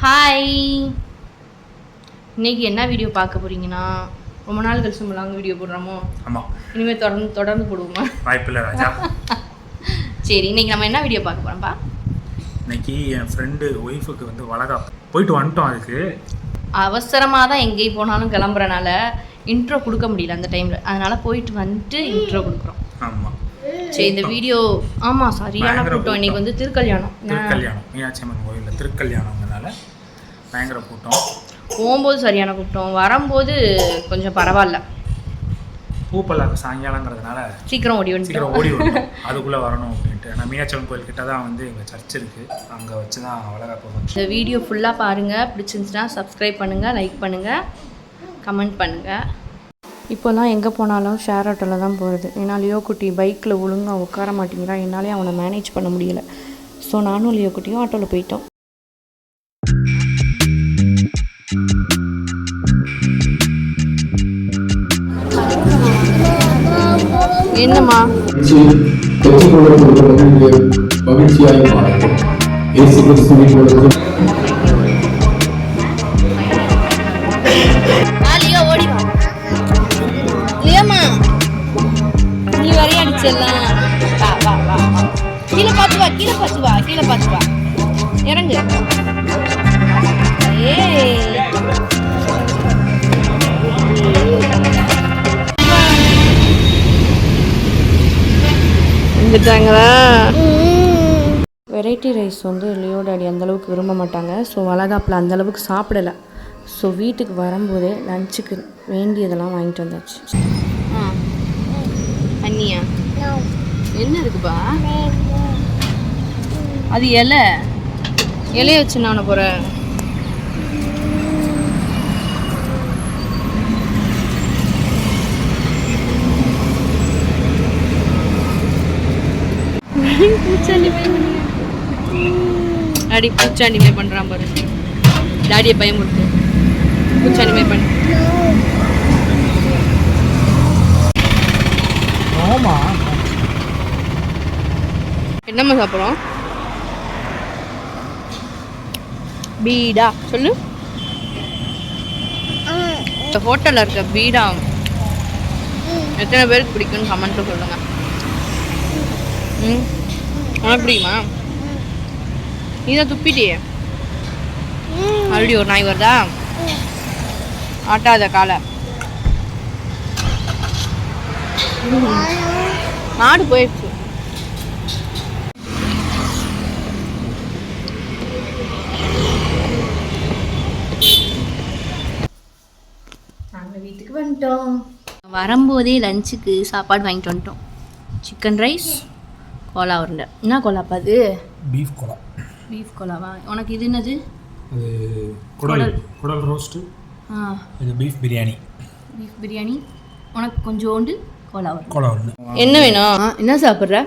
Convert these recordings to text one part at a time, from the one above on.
Hi, இன்னைக்கு என்ன video பார்க்க போறீங்கன்னா, ரொம்ப நாள் கழிச்சு நம்ம லாங் வீடியோ போடுறோமோ. ஆமாம், இனிமேல் தொடர்ந்து போடுவோமா? வாய்ப்பில்லை ராஜா. சரி, இன்னைக்கு நம்ம என்ன வீடியோ பார்க்க போறோம்ப்பா? இன்னைக்கு என் ஃப்ரெண்டு ஒய்ஃபுக்கு வந்து வளகாப்பு போயிட்டு வந்துட்டோம். அதுக்கு அவசரமாக தான் எங்கேயும் போனாலும் கிளம்புறனால இன்ட்ரோ கொடுக்க முடியல அந்த டைமில், அதனால போயிட்டு வந்துட்டு இன்ட்ரோ கொடுக்குறோம். ஆமாம், சரி இந்த வீடியோ ஆமாம் சரியான கூட்டம். இன்னைக்கு வந்து திருக்கல்யாணம் மீனாட்சி அம்மன் கோயிலில் திருக்கல்யாணம்னால பயங்கர கூட்டம். போகும்போது சரியான கூட்டம், வரும்போது கொஞ்சம் பரவாயில்ல. பூப்பல்லாக்கு சாயங்காலங்கிறதுனால சீக்கிரம் ஓடி வரும் அதுக்குள்ளே வரணும் அப்படின்ட்டு. ஆனால் மீனாட்சி அம்மன் கோயில் கிட்ட தான் வந்து எங்கள் சர்ச் இருக்குது, அங்கே வச்சு தான் வளகாப்பு. இந்த வீடியோ ஃபுல்லாக பாருங்கள், பிடிச்சிருந்துச்சுன்னா சப்ஸ்கிரைப் பண்ணுங்கள், லைக் பண்ணுங்கள், கமெண்ட் பண்ணுங்கள். இப்போல்லாம் எங்கே போனாலும் ஷேர் ஆட்டோவில் தான் போகிறது. ஏன்னா லியோ குட்டி பைக்கில் ஒழுங்காக உட்கார மாட்டேங்கிறான், என்னாலே அவனை மேனேஜ் பண்ண முடியலை. ஸோ நானும் லியோ குட்டியும் ஆட்டோவில் போயிட்டோம். என்னம்மா நீ வரைய அடிச்சிடலாம். வா வா வா கீழே பார்த்து வா, கீழே பார்த்து வா, கீழே பார்த்து வா, இறங்கு. வந்துட்டாங்களா? வெரைட்டி ரைஸ் வந்து லியோ டாடி அந்தளவுக்கு விரும்ப மாட்டாங்க. ஸோ வளகாப்பில் அந்தளவுக்கு சாப்பிடலை. ஸோ வீட்டுக்கு வரும்போதே லஞ்சுக்கு வேண்டியதெல்லாம் வாங்கிட்டு வந்தாச்சு. அண்ணியா என்ன இருக்குப்பா? அது இலைய வச்சு நான் போகிறேன். டாடி பூச்சாண்டிமே பண்ணுறான் பாரு. டாடியை பயம் கொடுத்து பூச்சாண்டிமே பண்ணு. என்னம்மா சாப்பிட்றோம்? பீடா சொல்லு. இந்த ஹோட்டலில் இருக்க பீடா எத்தனை பேருக்கு பிடிக்குன்னு கமெண்ட்டில் சொல்லுங்க. உனக்கு பிடிக்குமா? நீ தான் துப்பிட்டியே. மறுபடியும் ஒரு நாய் வருதா? ஆட்டாத காலை. மாடு போயிடுச்சு. நாங்கள் வீட்டுக்கு வந்துட்டோம். வரும்போதே லஞ்சுக்கு சாப்பாடு வாங்கிட்டு வந்துட்டோம். சிக்கன் ரைஸ், கோலா உருண்டை. என்ன கோலாப்பா அது? பீஃப் கோலா. பீஃப் கோலாவா? உனக்கு இது என்னது? குடல் ரோஸ்ட்டு. இது பீஃப் பிரியாணி. பீஃப் பிரியாணி. உனக்கு கொஞ்சோண்டு கோலா உருண்டை. என்ன வேணும்? என்ன சாப்பிட்ற?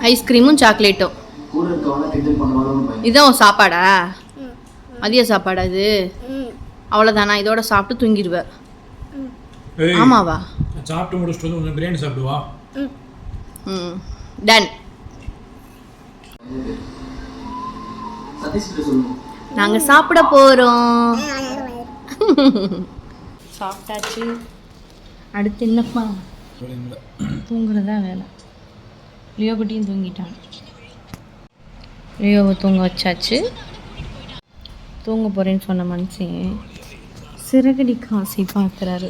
ஐஸ்கிரீமும் சாக்லேட்டும். இதான் சாப்பாடா? மதிய சாப்பாடா இது? அவ்வளோதானா? இதோட சாப்பிட்டு தூங்கிடுவேன். ஆமாவா? சாப்பிட்டு முடிச்சுட்டு வந்து பிரியாணி சாப்பிடுவா. டன். நாங்கள் சாப்பிட போகிறோம். சாப்பிட்டாச்சு. அடுத்து என்னப்பா? தூங்குறதா வேலை. லியோ குட்டியும் தூங்கிட்டான். லியோவை தூங்க வச்சாச்சு. தூங்க போகிறேன்னு சொன்ன மனுஷன் சிறகடி காசி பார்க்குறாரு.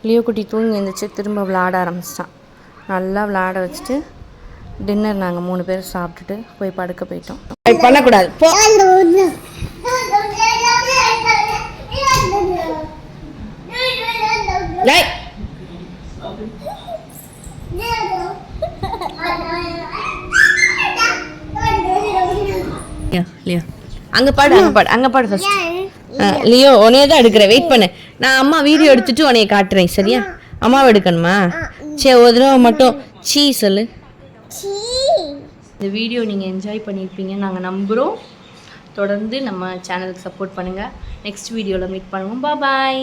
லியோ குட்டி தூங்கி எழுந்திரிச்சு திரும்ப விளையாட ஆரம்பிச்சிட்டான். நல்லா விளையாட வச்சுட்டு டின்னர் நாங்கள் 3 பேர் சாப்பிட்டுட்டு போய் படுக்க போயிட்டோம். பண்ணக்கூடாது போ. அங்கே பாடு, அங்கே பாடு, அங்கே பாடு ஃபர்ஸ்ட். லியோ உனையே தான் எடுக்கிறேன், வெயிட் பண்ணு. நான் அம்மா வீடியோ எடுத்துட்டு உனைய காட்டுறேன், சரியா? அம்மாவை எடுக்கணுமா? சரி, ஒரு தடவை மட்டும் சீ சொல்லு. இந்த வீடியோ நீங்கள் என்ஜாய் பண்ணியிருப்பீங்கன்னு நாங்கள் நம்புகிறோம். தொடர்ந்து நம்ம சேனலுக்கு சப்போர்ட் பண்ணுங்கள். நெக்ஸ்ட் வீடியோவில் மீட் பண்ணுவோம். பாய்.